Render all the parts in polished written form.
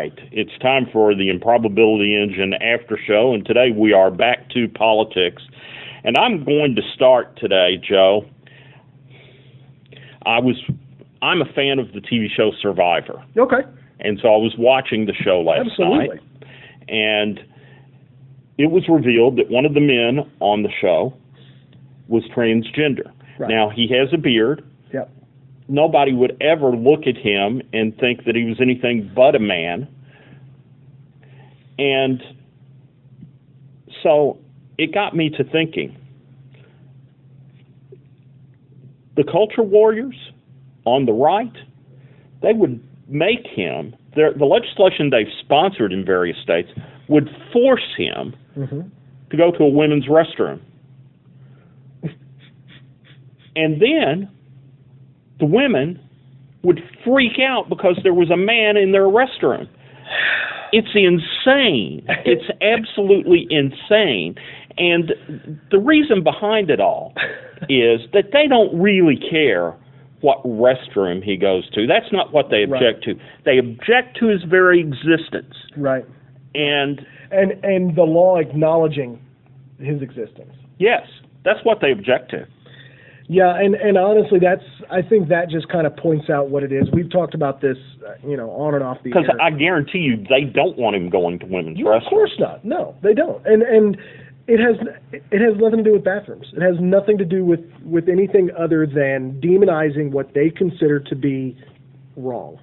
right. It's time for the Improbability Engine after show, and today we are back to politics. And I'm going to start today, Joe. I'm a fan of the TV show Survivor. Okay. And so I was watching the show last Absolutely. night, and it was revealed that one of the men on the show was transgender. Right. Now, he has a beard. Yep. Nobody would ever look at him and think that he was anything but a man. And so it got me to thinking. The culture warriors on the right, they would make him, the legislation they've sponsored in various states would force him to go to a women's restroom. And then the women would freak out because there was a man in their restroom. It's insane. It's absolutely insane. And the reason behind it all is that they don't really care what restroom he goes to. That's not what they object to. They object to his very existence. Right. And the law acknowledging his existence. Yes, that's what they object to. Yeah, and honestly, I think that just kind of points out what it is. We've talked about this, on and off the air. Because I guarantee you, they don't want him going to women's restrooms. Of course not. No, they don't. And it has nothing to do with bathrooms. It has nothing to do with anything other than demonizing what they consider to be wrong.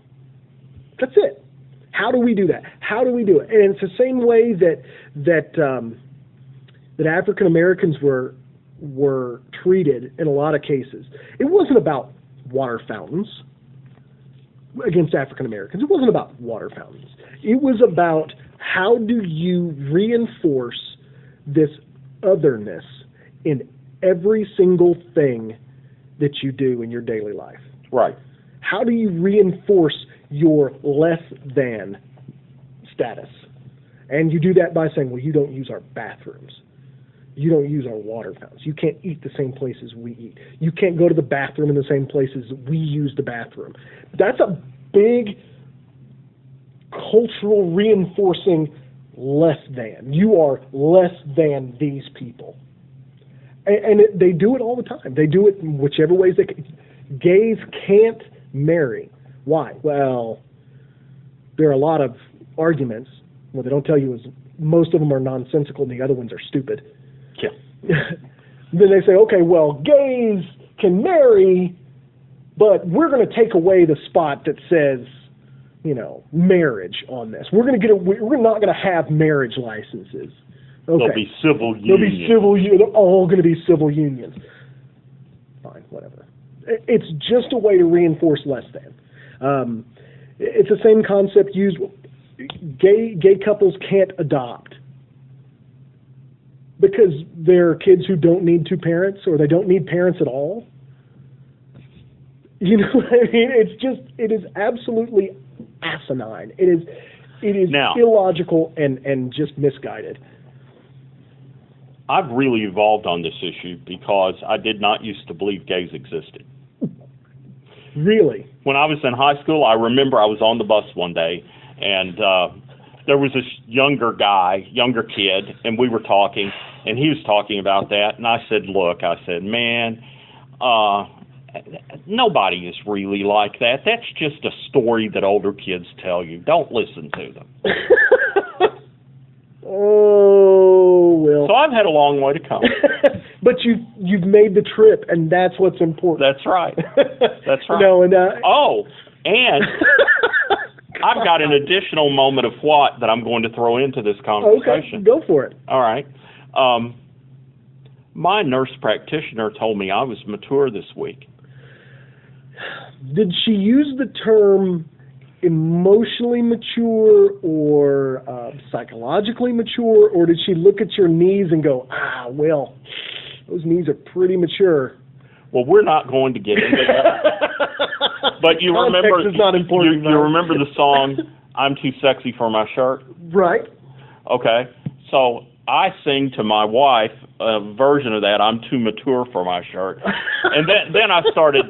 That's it. How do we do that? How do we do it? And it's the same way that African Americans were treated in a lot of cases. It wasn't about water fountains against African Americans. It wasn't about water fountains. It was about how do you reinforce this otherness in every single thing that you do in your daily life. Right. How do you reinforce your less than status? And you do that by saying, well, you don't use our bathrooms. You don't use our water fountains. You can't eat the same places we eat. You can't go to the bathroom in the same places we use the bathroom. That's a big cultural reinforcing less than. You are less than these people. And they do it all the time. They do it in whichever ways they can. Gays can't marry. Why? Well, there are a lot of arguments. What they don't tell you is most of them are nonsensical and the other ones are stupid. Yeah. Then they say, okay, well, gays can marry, but we're going to take away the spot that says, marriage on this. We're not going to have marriage licenses. Okay. There'll be civil unions. They're all going to be civil unions. Fine, whatever. It's just a way to reinforce less than. It's the same concept used. Gay couples can't adopt because they're kids who don't need two parents or they don't need parents at all. You know what I mean? It is absolutely asinine. It is now, illogical and just misguided. I've really evolved on this issue because I did not used to believe gays existed. Really? When I was in high school, I remember I was on the bus one day, and there was this younger kid, and we were talking, and he was talking about that, and I said, man, nobody is really like that. That's just a story that older kids tell you. Don't listen to them. Oh, well. So I've had a long way to come. But you've made the trip, and that's what's important. That's right. That's right. No, and and I've got an additional moment of what that I'm going to throw into this conversation. Okay, go for it. All right. My nurse practitioner told me I was mature this week. Did she use the term emotionally mature or psychologically mature, or did she look at your knees and go, well, those knees are pretty mature? Well, we're not going to get into that. But you remember, is not important, you remember the song, I'm Too Sexy for My Shirt? Right. Okay. So I sing to my wife a version of that, I'm too mature for my shirt. And then I started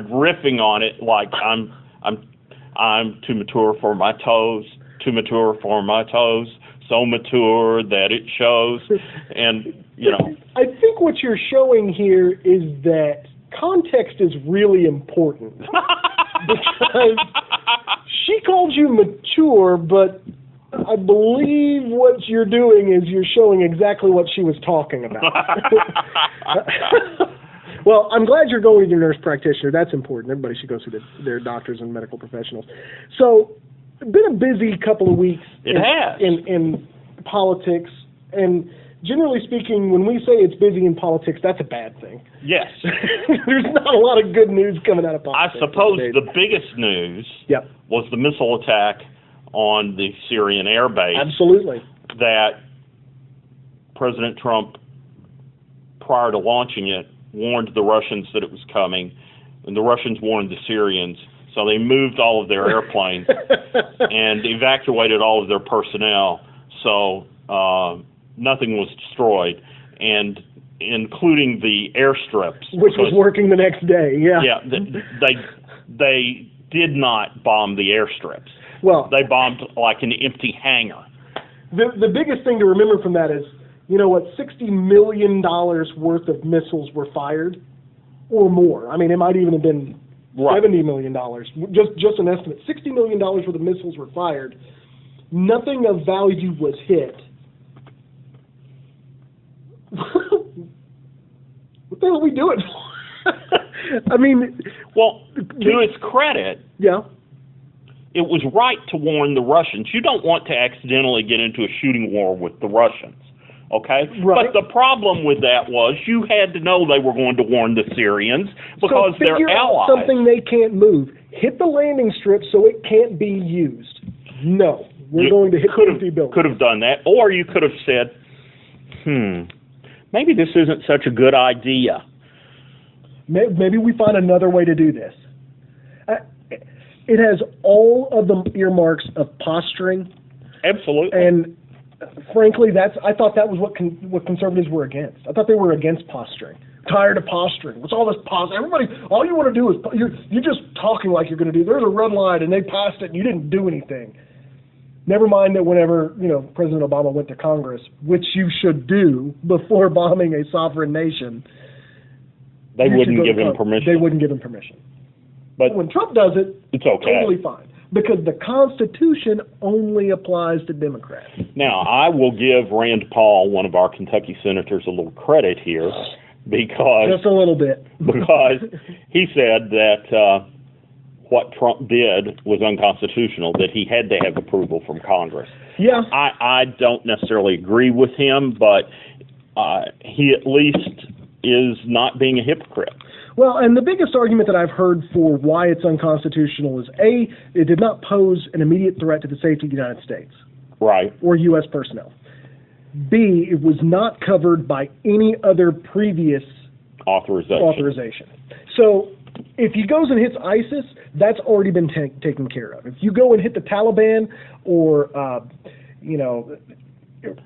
riffing on it like I'm too mature for my toes, too mature for my toes, so mature that it shows, and, you know. I think what you're showing here is that context is really important. Because she called you mature, but I believe what you're doing is you're showing exactly what she was talking about. Well, I'm glad you're going to your nurse practitioner. That's important. Everybody should go see their doctors and medical professionals. So, been a busy couple of weeks in politics, and generally speaking, when we say it's busy in politics, that's a bad thing. Yes. There's not a lot of good news coming out of politics. I suppose the biggest news was the missile attack on the Syrian air base. Absolutely. That President Trump, prior to launching it, warned the Russians that it was coming, and the Russians warned the Syrians. So they moved all of their airplanes and evacuated all of their personnel. So nothing was destroyed, and including the airstrips, which was working the next day. Yeah, they did not bomb the airstrips. Well, they bombed like an empty hangar. The biggest thing to remember from that is, you know what, $60 million worth of missiles were fired, or more. I mean, it might even have been $70 million. Just an estimate. $60 million worth of missiles were fired. Nothing of value was hit. What the hell are we doing? I mean, well, to its credit, it was right to warn the Russians. You don't want to accidentally get into a shooting war with the Russians, okay? Right. But the problem with that was you had to know they were going to warn the Syrians because they're allies. Out something they can't move. Hit the landing strip so it can't be used. No, we're going to hit empty buildings. Could have done that, or you could have said, maybe this isn't such a good idea. Maybe we find another way to do this. It has all of the earmarks of posturing. Absolutely. And frankly, I thought that was what conservatives were against. I thought they were against posturing. Tired of posturing. What's all this posturing? Everybody, all you want to do is you're just talking like you're going to do. There's a red light, and they passed it, and you didn't do anything. Never mind that whenever President Obama went to Congress, which you should do before bombing a sovereign nation, they wouldn't give him permission. They wouldn't give him permission. But when Trump does it, it's okay. Totally fine. Because the Constitution only applies to Democrats. Now, I will give Rand Paul, one of our Kentucky senators, a little credit here, because just a little bit. Because he said that what Trump did was unconstitutional, that he had to have approval from Congress. Yeah. I don't necessarily agree with him, but he at least is not being a hypocrite. Well, and the biggest argument that I've heard for why it's unconstitutional is, A, it did not pose an immediate threat to the safety of the United States. Right. Or U.S. personnel. B, it was not covered by any other previous authorization. So if he goes and hits ISIS, that's already been taken care of. If you go and hit the Taliban or,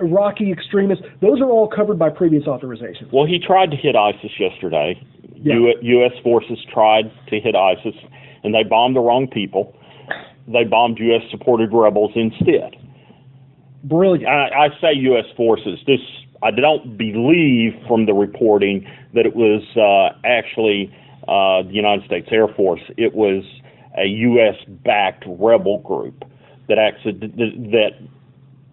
Iraqi extremists, those are all covered by previous authorizations. Well, he tried to hit ISIS yesterday. Yeah. U.S. forces tried to hit ISIS, and they bombed the wrong people. They bombed U.S.-supported rebels instead. Brilliant. I say U.S. forces. I don't believe from the reporting that it was actually the United States Air Force. It was a U.S.-backed rebel group that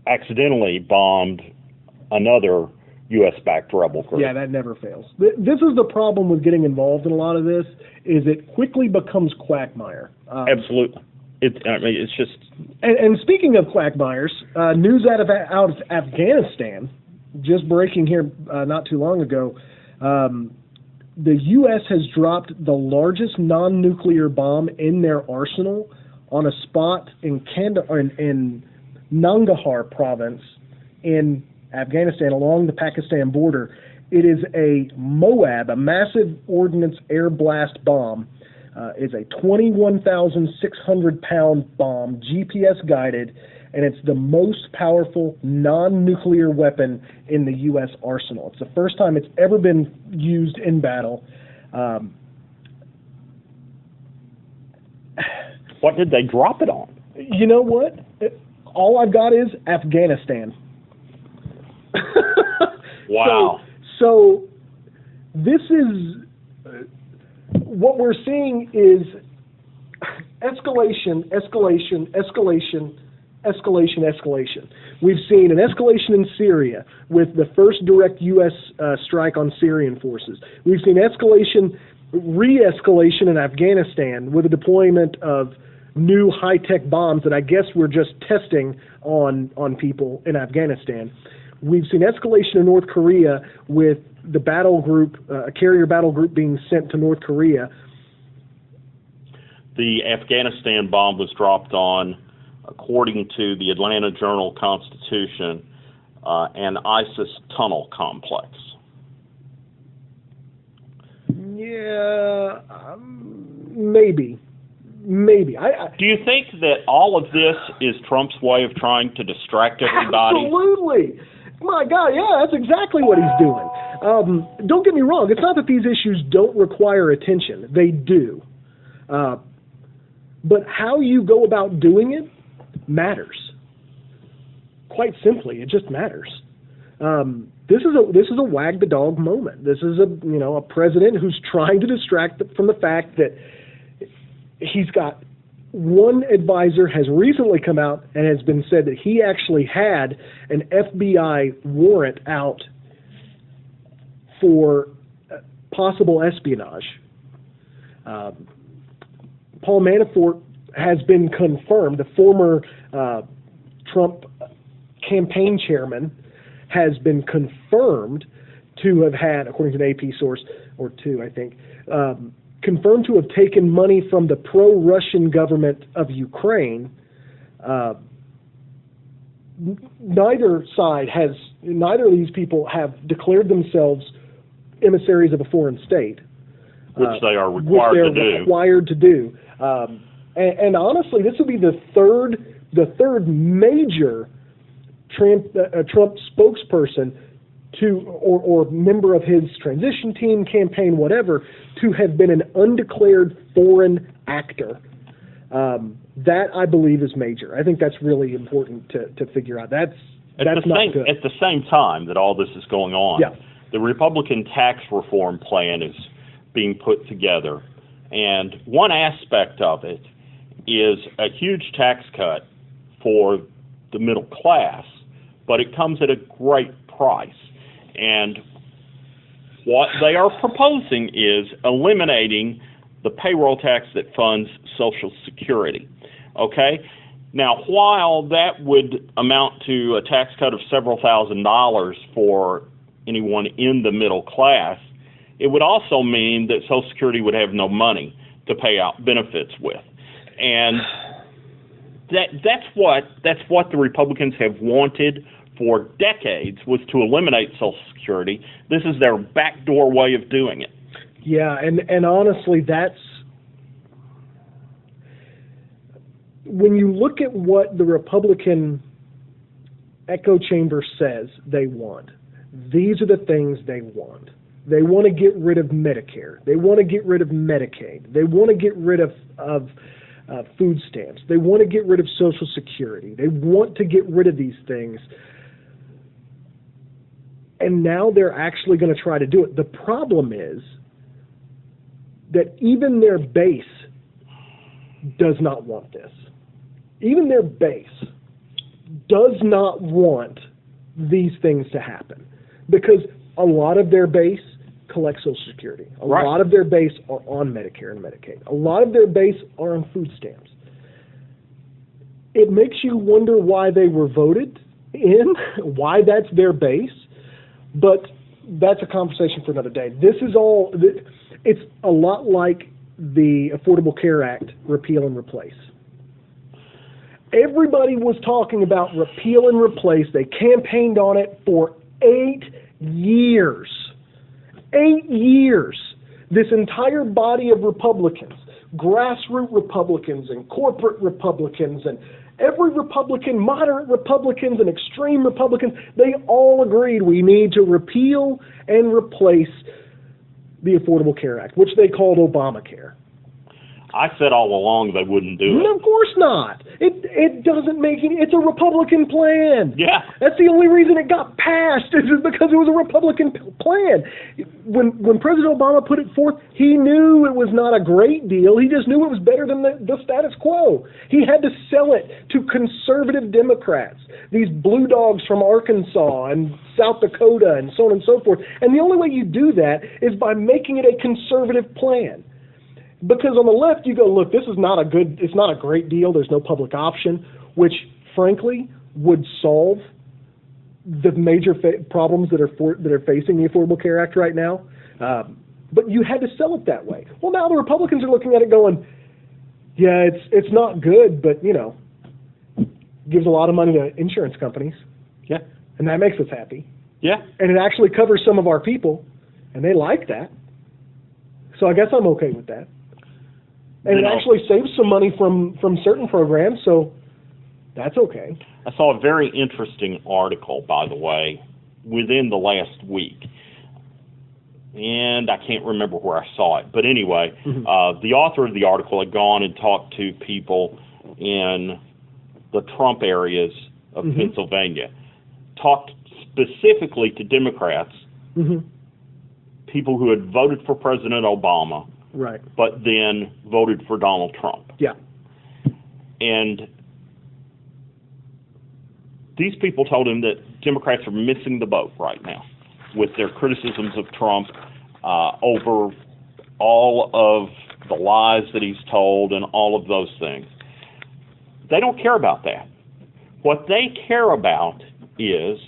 accidentally bombed another U.S.-backed rebel group. Yeah, that never fails. This is the problem with getting involved in a lot of this, is it quickly becomes quagmire. Absolutely. It's just... And speaking of quagmires, news out of Afghanistan, just breaking here not too long ago, the U.S. has dropped the largest non-nuclear bomb in their arsenal on a spot in Nangarhar province in Afghanistan along the Pakistan border. It is a MOAB, a massive ordnance air blast bomb. It's a 21,600-pound bomb, GPS guided, and it's the most powerful non-nuclear weapon in the U.S. arsenal. It's the first time it's ever been used in battle. What did they drop it on? You know what? All I've got is Afghanistan. Wow. So this is what we're seeing is escalation, escalation, escalation, escalation, escalation. We've seen an escalation in Syria with the first direct U.S. Strike on Syrian forces. We've seen escalation, re-escalation in Afghanistan with the deployment of new high-tech bombs that I guess we're just testing on people in Afghanistan. We've seen escalation in North Korea with the battle group, a carrier battle group being sent to North Korea. The Afghanistan bomb was dropped on, according to the Atlanta Journal-Constitution, an ISIS tunnel complex. Yeah, maybe. Do you think that all of this is Trump's way of trying to distract everybody? Absolutely. My God, yeah, that's exactly what he's doing. Don't get me wrong. It's not that these issues don't require attention. They do. But how you go about doing it matters. Quite simply, it just matters. This is a wag the dog moment. This is a president who's trying to distract from the fact that he's got one advisor has recently come out and has been said that he actually had an FBI warrant out for possible espionage. Paul Manafort has been confirmed, the former Trump campaign chairman has been confirmed to have had, according to an AP source, or two, I think, confirmed to have taken money from the pro-Russian government of Ukraine. Neither of these people have declared themselves emissaries of a foreign state, which they are required to do. And honestly, this would be the third major Trump spokesperson or member of his transition team, campaign, whatever, to have been an undeclared foreign actor. That, I believe, is major. I think that's really important to figure out. That's not good. At the same time that all this is going on, the Republican tax reform plan is being put together. And one aspect of it is a huge tax cut for the middle class, but it comes at a great price. And what they are proposing is eliminating the payroll tax that funds Social Security. Okay? Now, while that would amount to a tax cut of several $1,000s for anyone in the middle class, it would also mean that Social Security would have no money to pay out benefits with. And that's what the Republicans have wanted for decades, was to eliminate Social Security. This is their backdoor way of doing it. Yeah, and honestly, that's when you look at what the Republican echo chamber says they want, these are the things they want. They want to get rid of Medicare. They want to get rid of Medicaid. They want to get rid of food stamps. They want to get rid of Social Security. They want to get rid of these things. And now they're actually going to try to do it. The problem is that even their base does not want this. Even their base does not want these things to happen, because a lot of their base collects Social Security. A lot of their base are on Medicare and Medicaid. A lot of their base are on food stamps. It makes you wonder why they were voted in, why that's their base, but that's a conversation for another day. It's a lot like the Affordable Care Act, repeal and replace. Everybody was talking about repeal and replace. They campaigned on it for 8 years. 8 years. This entire body of Republicans, grassroots Republicans and corporate Republicans and every Republican, moderate Republicans and extreme Republicans, they all agreed we need to repeal and replace the Affordable Care Act, which they called Obamacare. I said all along they wouldn't do it. Of course not. It doesn't make any. It's a Republican plan. Yeah. That's the only reason it got passed is because it was a Republican plan. When President Obama put it forth, he knew it was not a great deal. He just knew it was better than the status quo. He had to sell it to conservative Democrats, these blue dogs from Arkansas and South Dakota and so on and so forth. And the only way you do that is by making it a conservative plan. Because on the left, you go, look, this is not it's not a great deal. There's no public option, which, frankly, would solve the major problems that are facing the Affordable Care Act right now. But you had to sell it that way. Well, now the Republicans are looking at it going, yeah, it's not good, but, gives a lot of money to insurance companies. Yeah. And that makes us happy. Yeah. And it actually covers some of our people, and they like that. So I guess I'm okay with that. And it actually saves some money from certain programs, so that's okay. I saw a very interesting article, by the way, within the last week. And I can't remember where I saw it. But anyway, the author of the article had gone and talked to people in the Trump areas of Pennsylvania, talked specifically to Democrats, people who had voted for President Obama, right, but then voted for Donald Trump. Yeah. And these people told him that Democrats are missing the boat right now with their criticisms of Trump over all of the lies that he's told and all of those things. They don't care about that. What they care about is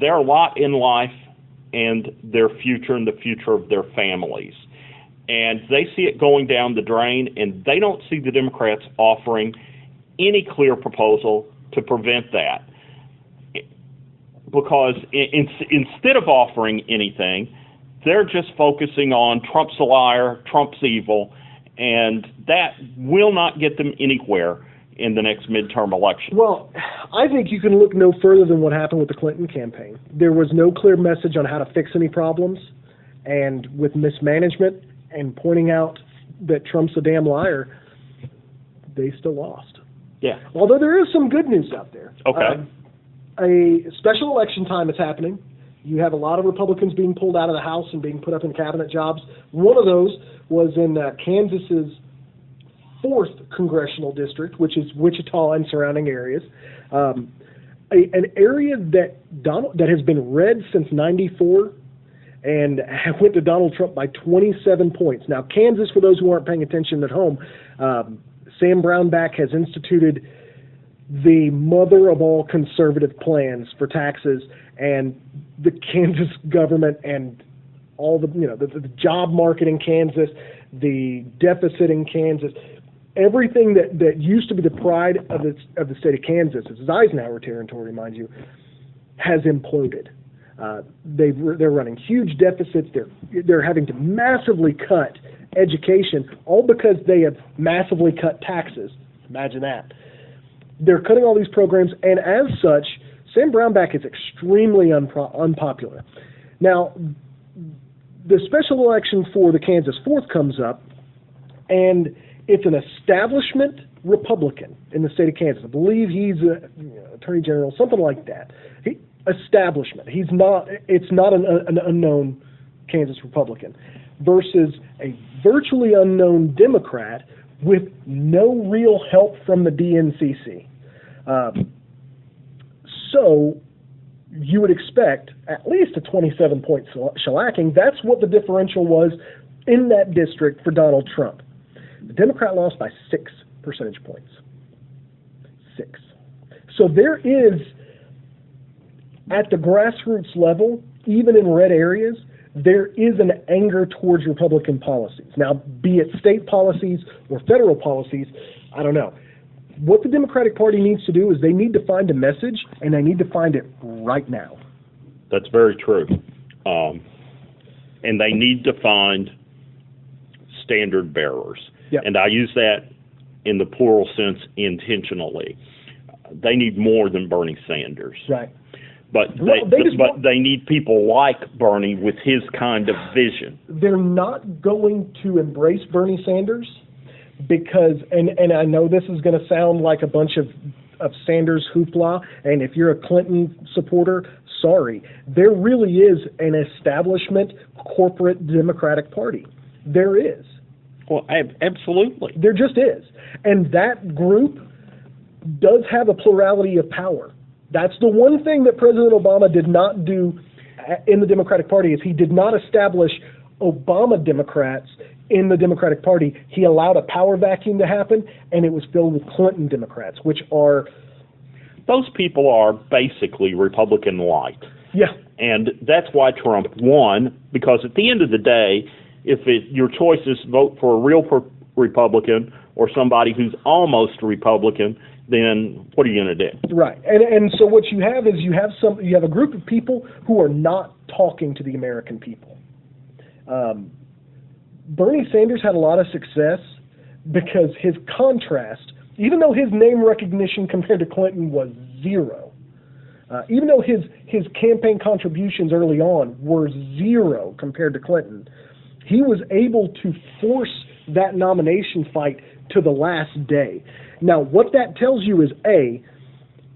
their lot in life and their future and the future of their families. And they see it going down the drain, and they don't see the Democrats offering any clear proposal to prevent that. Because instead of offering anything, they're just focusing on Trump's a liar, Trump's evil, and that will not get them anywhere in the next midterm election. Well, I think you can look no further than what happened with the Clinton campaign. There was no clear message on how to fix any problems, and with mismanagement and pointing out that Trump's a damn liar, they still lost. Yeah. Although there is some good news out there. Okay. A special election time is happening. You have a lot of Republicans being pulled out of the House and being put up in cabinet jobs. One of those was in Kansas's 4th congressional district, which is Wichita and surrounding areas. An area that has been red since '94 and went to Donald Trump by 27 points. Now, Kansas, for those who aren't paying attention at home, Sam Brownback has instituted the mother of all conservative plans for taxes, and the Kansas government and all the job market in Kansas, the deficit in Kansas, everything that used to be the pride of the state of Kansas, this is Eisenhower territory, mind you, has imploded. They're running huge deficits. They're having to massively cut education, all because they have massively cut taxes. Imagine that. They're cutting all these programs, and as such, Sam Brownback is extremely unpopular. Now, the special election for the Kansas 4th comes up, and it's an establishment Republican in the state of Kansas. I believe he's Attorney General, something like that. Establishment. It's not an unknown Kansas Republican versus a virtually unknown Democrat with no real help from the DNCC. So you would expect at least a 27-point shellacking. That's what the differential was in that district for Donald Trump. The Democrat lost by 6 percentage points. 6. So there is, at the grassroots level, even in red areas, there is an anger towards Republican policies. Now, be it state policies or federal policies, I don't know. What the Democratic Party needs to do is they need to find a message, and they need to find it right now. That's very true. And they need to find standard bearers. Yep. And I use that in the plural sense intentionally. They need more than Bernie Sanders. Right. But they need people like Bernie with his kind of vision. They're not going to embrace Bernie Sanders because, and I know this is going to sound like a bunch of Sanders hoopla, and if you're a Clinton supporter, sorry, there really is an establishment corporate Democratic Party. There is. Well, absolutely. There just is. And that group does have a plurality of power. That's the one thing that President Obama did not do in the Democratic Party, is he did not establish Obama Democrats in the Democratic Party. He allowed a power vacuum to happen, and it was filled with Clinton Democrats, which are... Those people are basically Republican light. Yeah. And that's why Trump won, because at the end of the day, if your choice is vote for a real Republican or somebody who's almost Republican, then what are you going to do? Right. And so what you have is you have a group of people who are not talking to the American people. Bernie Sanders had a lot of success because his contrast, even though his name recognition compared to Clinton was zero, even though his campaign contributions early on were zero compared to Clinton, he was able to force that nomination fight to the last day. Now, what that tells you is, A,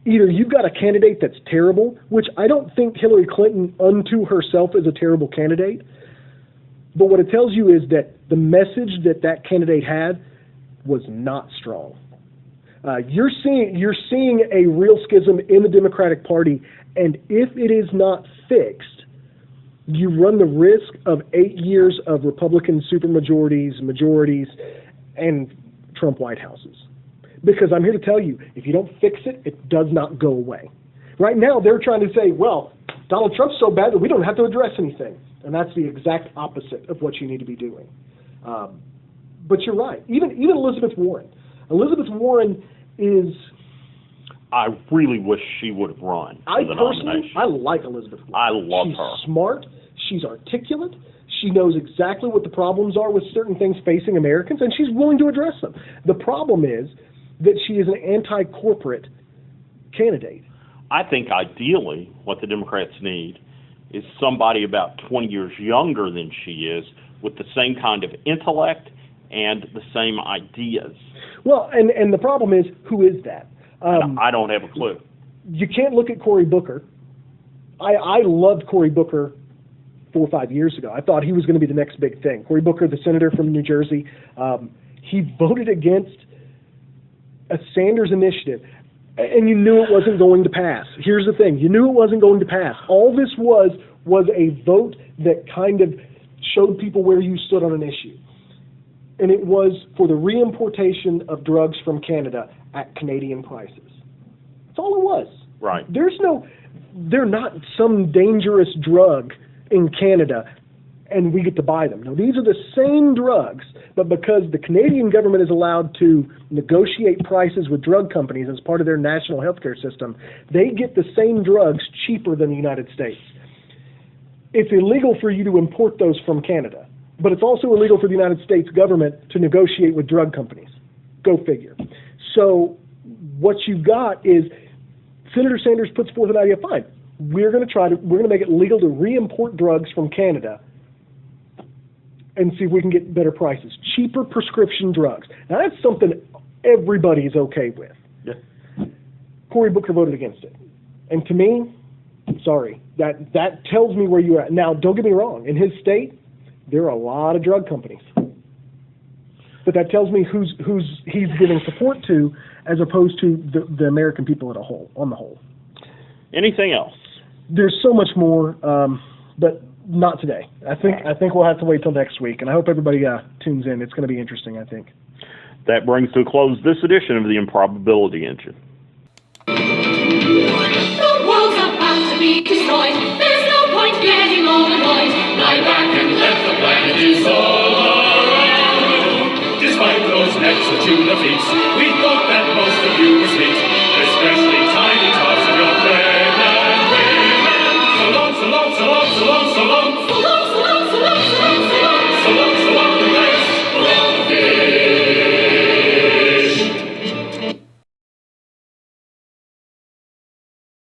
either you've got a candidate that's terrible, which I don't think Hillary Clinton unto herself is a terrible candidate, but what it tells you is that the message that candidate had was not strong. You're seeing a real schism in the Democratic Party, and if it is not fixed, you run the risk of 8 years of Republican supermajorities, majorities, and Trump White Houses. Because I'm here to tell you, if you don't fix it, it does not go away. Right now, they're trying to say, well, Donald Trump's so bad that we don't have to address anything. And that's the exact opposite of what you need to be doing. But you're right. Even Elizabeth Warren. Elizabeth Warren is... I really wish she would have run for the nomination. I like Elizabeth Warren. I love her. She's smart. She's articulate. She knows exactly what the problems are with certain things facing Americans, and she's willing to address them. The problem is that she is an anti-corporate candidate. I think ideally what the Democrats need is somebody about 20 years younger than she is with the same kind of intellect and the same ideas. Well, and the problem is, who is that? I don't have a clue. You can't look at Cory Booker. I loved Cory Booker 4 or 5 years ago. I thought he was going to be the next big thing. Cory Booker, the senator from New Jersey, he voted against a Sanders initiative, and you knew it wasn't going to pass. Here's the thing. You knew it wasn't going to pass. All this was a vote that kind of showed people where you stood on an issue. And it was for the reimportation of drugs from Canada at Canadian prices. That's all it was. Right. They're not some dangerous drug in Canada and we get to buy them. No, these are the same drugs, but because the Canadian government is allowed to negotiate prices with drug companies as part of their national healthcare system, they get the same drugs cheaper than the United States. It's illegal for you to import those from Canada, but it's also illegal for the United States government to negotiate with drug companies. Go figure. So what you've got is Senator Sanders puts forth an idea, fine, we're going to make it legal to re-import drugs from Canada and see if we can get better prices, cheaper prescription drugs. Now that's something everybody's okay with. Yeah. Cory Booker voted against it. And to me, sorry, that tells me where you're at. Now, don't get me wrong, in his state, there are a lot of drug companies. But that tells me who's he's giving support to as opposed to the American people on the whole. Anything else? There's so much more, but not today. I think we'll have to wait till next week, and I hope everybody tunes in. It's going to be interesting, I think. That brings to a close this edition of the Improbability Engine. The world's about to be destroyed. There's no point getting all annoyed. Lie back and let the planet is all around. Despite those next to defeats, we